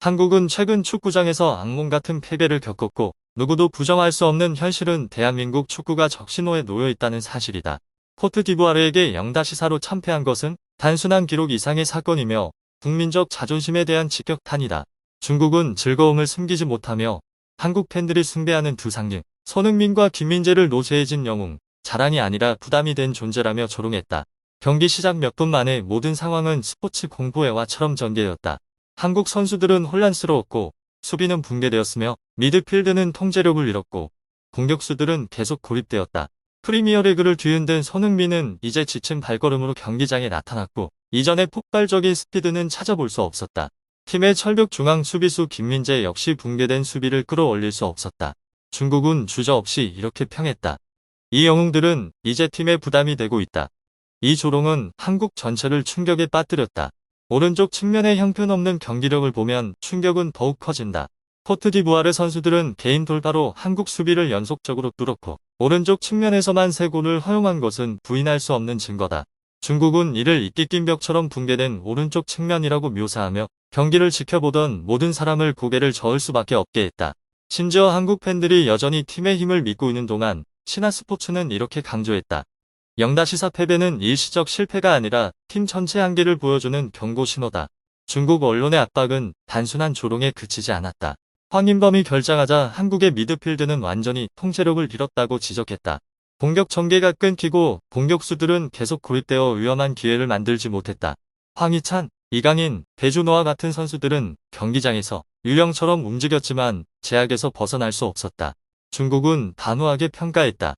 한국은 최근 축구장에서 악몽 같은 패배를 겪었고 누구도 부정할 수 없는 현실은 대한민국 축구가 적신호에 놓여 있다는 사실이다. 코트디부아르에게 0-4로 참패한 것은 단순한 기록 이상의 사건이며 국민적 자존심에 대한 직격탄이다. 중국은 즐거움을 숨기지 못하며 한국 팬들이 숭배하는 두 상징, 손흥민과 김민재를 노쇠해진 영웅, 자랑이 아니라 부담이 된 존재라며 조롱했다. 경기 시작 몇 분 만에 모든 상황은 스포츠 공포영화처럼 전개되었다. 한국 선수들은 혼란스러웠고 수비는 붕괴되었으며 미드필드는 통제력을 잃었고 공격수들은 계속 고립되었다. 프리미어리그를 뒤흔든 손흥민은 이제 지친 발걸음으로 경기장에 나타났고 이전의 폭발적인 스피드는 찾아볼 수 없었다. 팀의 철벽 중앙 수비수 김민재 역시 붕괴된 수비를 끌어올릴 수 없었다. 중국은 주저없이 이렇게 평했다. 이 영웅들은 이제 팀의 부담이 되고 있다. 이 조롱은 한국 전체를 충격에 빠뜨렸다. 오른쪽 측면의 형편없는 경기력을 보면 충격은 더욱 커진다. 코트디부아르 선수들은 개인 돌파로 한국 수비를 연속적으로 뚫었고 오른쪽 측면에서만 3골을 허용한 것은 부인할 수 없는 증거다. 중국은 이를 이끼 낀 벽처럼 붕괴된 오른쪽 측면이라고 묘사하며 경기를 지켜보던 모든 사람을 고개를 저을 수밖에 없게 했다. 심지어 한국 팬들이 여전히 팀의 힘을 믿고 있는 동안 신화스포츠는 이렇게 강조했다. 0-4 패배는 일시적 실패가 아니라 팀 전체 한계를 보여주는 경고 신호다. 중국 언론의 압박은 단순한 조롱에 그치지 않았다. 황인범이 결장하자 한국의 미드필드는 완전히 통제력을 잃었다고 지적했다. 공격 전개가 끊기고 공격수들은 계속 고립되어 위험한 기회를 만들지 못했다. 황희찬, 이강인, 배준호와 같은 선수들은 경기장에서 유령처럼 움직였지만 제약에서 벗어날 수 없었다. 중국은 단호하게 평가했다.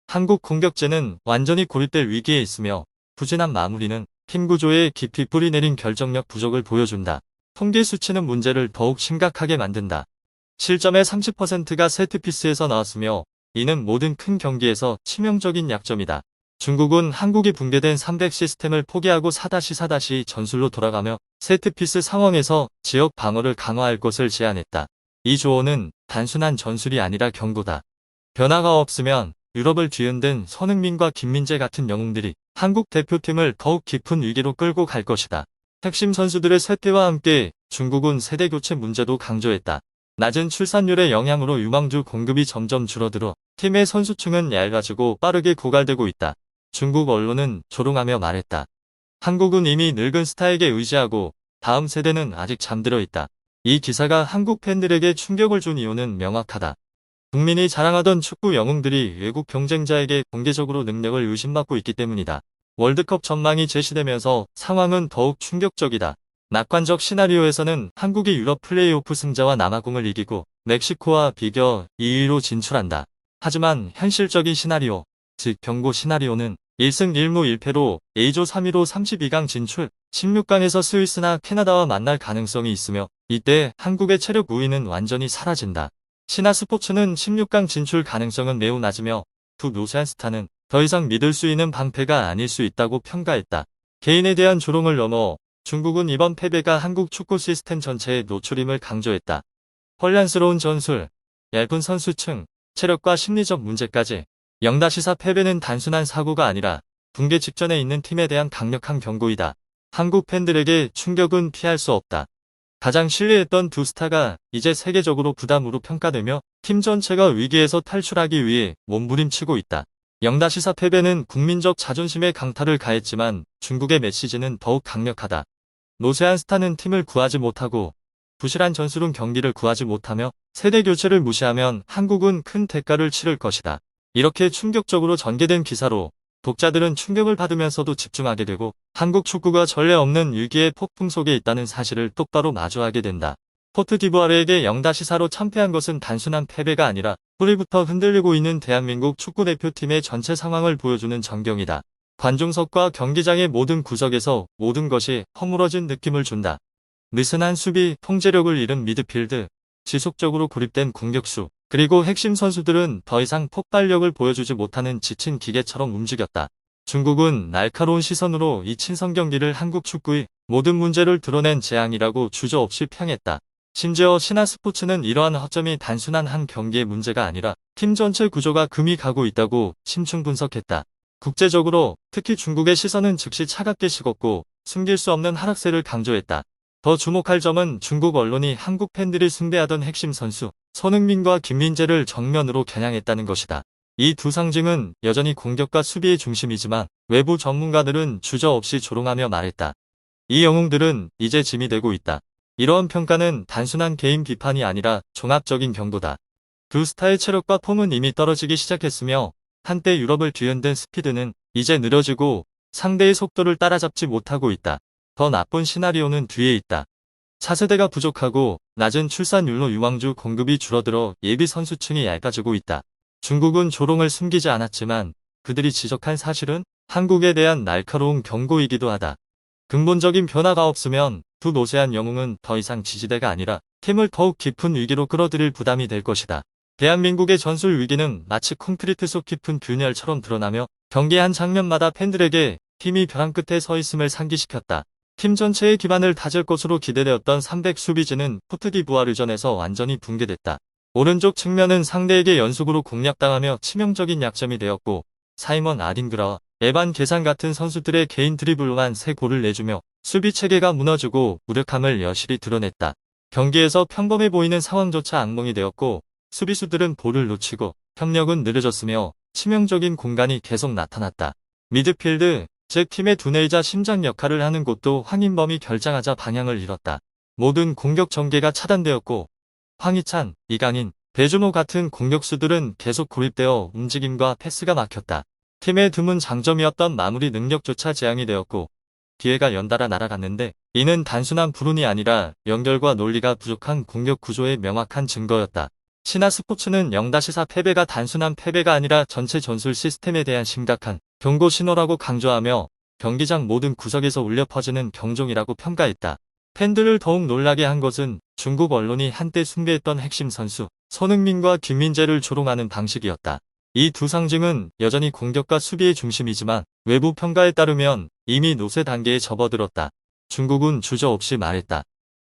한국 공격진은 완전히 고립될 위기에 있으며 부진한 마무리는 팀 구조에 깊이 뿌리내린 결정력 부족을 보여준다. 통계 수치는 문제를 더욱 심각하게 만든다. 실점의 30%가 세트피스에서 나왔으며 이는 모든 큰 경기에서 치명적인 약점이다. 중국은 한국이 붕괴된 300 시스템을 포기하고 4-4- 전술로 돌아가며 세트피스 상황에서 지역 방어를 강화할 것을 제안했다. 이 조언은 단순한 전술이 아니라 경고다. 변화가 없으면 유럽을 뒤흔든 손흥민과 김민재 같은 영웅들이 한국 대표팀을 더욱 깊은 위기로 끌고 갈 것이다. 핵심 선수들의 쇠퇴와 함께 중국은 세대교체 문제도 강조했다. 낮은 출산율의 영향으로 유망주 공급이 점점 줄어들어 팀의 선수층은 얇아지고 빠르게 고갈되고 있다. 중국 언론은 조롱하며 말했다. 한국은 이미 늙은 스타에게 의지하고 다음 세대는 아직 잠들어 있다. 이 기사가 한국 팬들에게 충격을 준 이유는 명확하다. 국민이 자랑하던 축구 영웅들이 외국 경쟁자에게 공개적으로 능력을 의심받고 있기 때문이다. 월드컵 전망이 제시되면서 상황은 더욱 충격적이다. 낙관적 시나리오에서는 한국이 유럽 플레이오프 승자와 남아공을 이기고 멕시코와 비겨 2위로 진출한다. 하지만 현실적인 시나리오, 즉 경고 시나리오는 1승 1무 1패로 A조 3위로 32강 진출, 16강에서 스위스나 캐나다와 만날 가능성이 있으며 이때 한국의 체력 우위는 완전히 사라진다. 신화스포츠는 16강 진출 가능성은 매우 낮으며 두 노쇠한 스타는 더 이상 믿을 수 있는 방패가 아닐 수 있다고 평가했다. 개인에 대한 조롱을 넘어 중국은 이번 패배가 한국 축구 시스템 전체의 노출임을 강조했다. 혼란스러운 전술, 얇은 선수층, 체력과 심리적 문제까지 0-4 패배는 단순한 사고가 아니라 붕괴 직전에 있는 팀에 대한 강력한 경고이다. 한국 팬들에게 충격은 피할 수 없다. 가장 신뢰했던 두 스타가 이제 세계적으로 부담으로 평가되며 팀 전체가 위기에서 탈출하기 위해 몸부림치고 있다. 0-4 패배는 국민적 자존심에 강타를 가했지만 중국의 메시지는 더욱 강력하다. 노쇠한 스타는 팀을 구하지 못하고 부실한 전술은 경기를 구하지 못하며 세대 교체를 무시하면 한국은 큰 대가를 치를 것이다. 이렇게 충격적으로 전개된 기사로 독자들은 충격을 받으면서도 집중하게 되고 한국 축구가 전례 없는 위기의 폭풍 속에 있다는 사실을 똑바로 마주하게 된다. 코트디부아르에게 0-4로 참패한 것은 단순한 패배가 아니라 뿌리부터 흔들리고 있는 대한민국 축구대표팀의 전체 상황을 보여주는 전경이다. 관중석과 경기장의 모든 구석에서 모든 것이 허물어진 느낌을 준다. 느슨한 수비, 통제력을 잃은 미드필드, 지속적으로 고립된 공격수, 그리고 핵심 선수들은 더 이상 폭발력을 보여주지 못하는 지친 기계처럼 움직였다. 중국은 날카로운 시선으로 이 친선 경기를 한국 축구의 모든 문제를 드러낸 재앙이라고 주저없이 평했다. 심지어 신화스포츠는 이러한 허점이 단순한 한 경기의 문제가 아니라 팀 전체 구조가 금이 가고 있다고 심층 분석했다. 국제적으로 특히 중국의 시선은 즉시 차갑게 식었고 숨길 수 없는 하락세를 강조했다. 더 주목할 점은 중국 언론이 한국 팬들이 숭배하던 핵심 선수 손흥민과 김민재를 정면으로 겨냥했다는 것이다. 이 두 상징은 여전히 공격과 수비의 중심이지만 외부 전문가들은 주저없이 조롱하며 말했다. 이 영웅들은 이제 짐이 되고 있다. 이러한 평가는 단순한 개인 비판이 아니라 종합적인 경고다. 두 스타의 체력과 폼은 이미 떨어지기 시작했으며 한때 유럽을 뒤흔든 스피드는 이제 느려지고 상대의 속도를 따라잡지 못하고 있다. 더 나쁜 시나리오는 뒤에 있다. 차세대가 부족하고 낮은 출산율로 유망주 공급이 줄어들어 예비 선수층이 얇아지고 있다. 중국은 조롱을 숨기지 않았지만 그들이 지적한 사실은 한국에 대한 날카로운 경고이기도 하다. 근본적인 변화가 없으면 두 노세한 영웅은 더 이상 지지대가 아니라 팀을 더욱 깊은 위기로 끌어들일 부담이 될 것이다. 대한민국의 전술 위기는 마치 콘크리트 속 깊은 균열처럼 드러나며 경기 한 장면마다 팬들에게 팀이 벼랑 끝에 서 있음을 상기시켰다. 팀 전체의 기반을 다질 것으로 기대되었던 300 수비진은 코트디부아르전에서 완전히 붕괴됐다. 오른쪽 측면은 상대에게 연속으로 공략당하며 치명적인 약점이 되었고 사이먼 아딩그라와 에반 게산 같은 선수들의 개인 드리블로만 3골을 내주며 수비 체계가 무너지고 무력함을 여실히 드러냈다. 경기에서 평범해 보이는 상황조차 악몽이 되었고 수비수들은 볼을 놓치고 협력은 느려졌으며 치명적인 공간이 계속 나타났다. 미드필드, 즉 팀의 두뇌이자 심장 역할을 하는 곳도 황인범이 결장하자 방향을 잃었다. 모든 공격 전개가 차단되었고 황희찬, 이강인, 배준호 같은 공격수들은 계속 고립되어 움직임과 패스가 막혔다. 팀의 드문 장점이었던 마무리 능력조차 재앙이 되었고 기회가 연달아 날아갔는데 이는 단순한 불운이 아니라 연결과 논리가 부족한 공격 구조의 명확한 증거였다. 신화스포츠는 0-4 패배가 단순한 패배가 아니라 전체 전술 시스템에 대한 심각한 경고 신호라고 강조하며 경기장 모든 구석에서 울려 퍼지는 경종이라고 평가했다. 팬들을 더욱 놀라게 한 것은 중국 언론이 한때 숭배했던 핵심 선수 손흥민과 김민재를 조롱하는 방식이었다. 이 두 상징은 여전히 공격과 수비의 중심이지만 외부 평가에 따르면 이미 노쇠 단계에 접어들었다. 중국은 주저없이 말했다.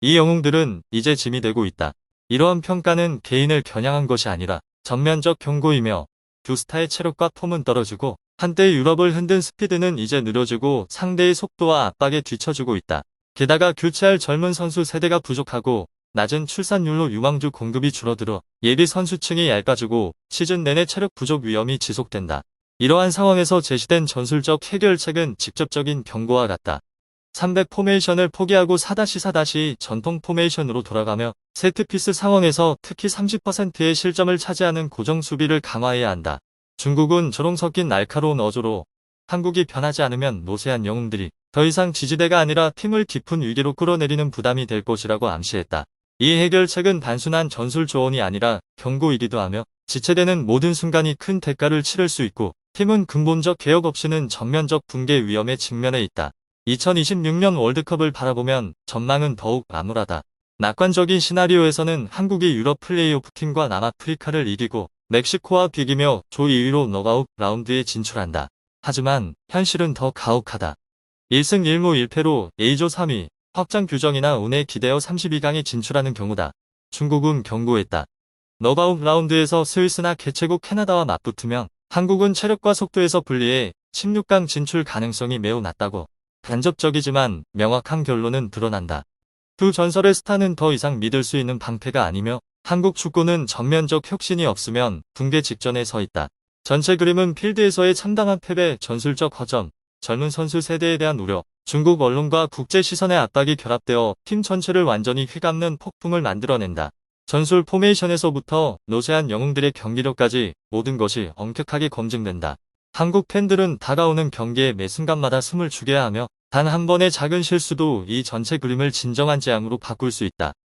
이 영웅들은 이제 짐이 되고 있다. 이러한 평가는 개인을 겨냥한 것이 아니라 전면적 경고이며 두 스타의 체력과 폼은 떨어지고 한때 유럽을 흔든 스피드는 이제 느려지고 상대의 속도와 압박에 뒤처지고 있다. 게다가 교체할 젊은 선수 세대가 부족하고 낮은 출산율로 유망주 공급이 줄어들어 예비 선수층이 얇아지고 시즌 내내 체력 부족 위험이 지속된다. 이러한 상황에서 제시된 전술적 해결책은 직접적인 경고와 같다. 300 포메이션을 포기하고 4-4- 전통 포메이션으로 돌아가며 세트피스 상황에서 특히 30%의 실점을 차지하는 고정 수비를 강화해야 한다. 중국은 조롱 섞인 날카로운 어조로 한국이 변하지 않으면 노쇠한 영웅들이 더 이상 지지대가 아니라 팀을 깊은 위기로 끌어내리는 부담이 될 것이라고 암시했다. 이 해결책은 단순한 전술 조언이 아니라 경고이기도 하며 지체되는 모든 순간이 큰 대가를 치를 수 있고 팀은 근본적 개혁 없이는 전면적 붕괴 위험에 직면해 있다. 2026년 월드컵을 바라보면 전망은 더욱 암울하다. 낙관적인 시나리오에서는 한국이 유럽 플레이오프 팀과 남아프리카를 이기고 멕시코와 비기며 조 2위로 너가웃 라운드에 진출한다. 하지만 현실은 더 가혹하다. 1승 1무 1패로 A조 3위, 확장 규정이나 운에 기대어 32강에 진출하는 경우다. 중국은 경고했다. 너가웃 라운드에서 스위스나 개최국 캐나다와 맞붙으면 한국은 체력과 속도에서 불리해 16강 진출 가능성이 매우 낮다고. 간접적이지만 명확한 결론은 드러난다. 두 전설의 스타는 더 이상 믿을 수 있는 방패가 아니며 한국 축구는 전면적 혁신이 없으면 붕괴 직전에 서 있다. 전체 그림은 필드에서의 참담한 패배, 전술적 허점, 젊은 선수 세대에 대한 우려, 중국 언론과 국제 시선의 압박이 결합되어 팀 전체를 완전히 휘감는 폭풍을 만들어낸다. 전술 포메이션에서부터 노쇠한 영웅들의 경기력까지 모든 것이 엄격하게 검증된다. 한국 팬들은 다가오는 경기의 매 순간마다 숨을 죽여야 하며 단 한 번의 작은 실수도 이 전체 그림을 진정한 재앙으로 바꿀 수 있다.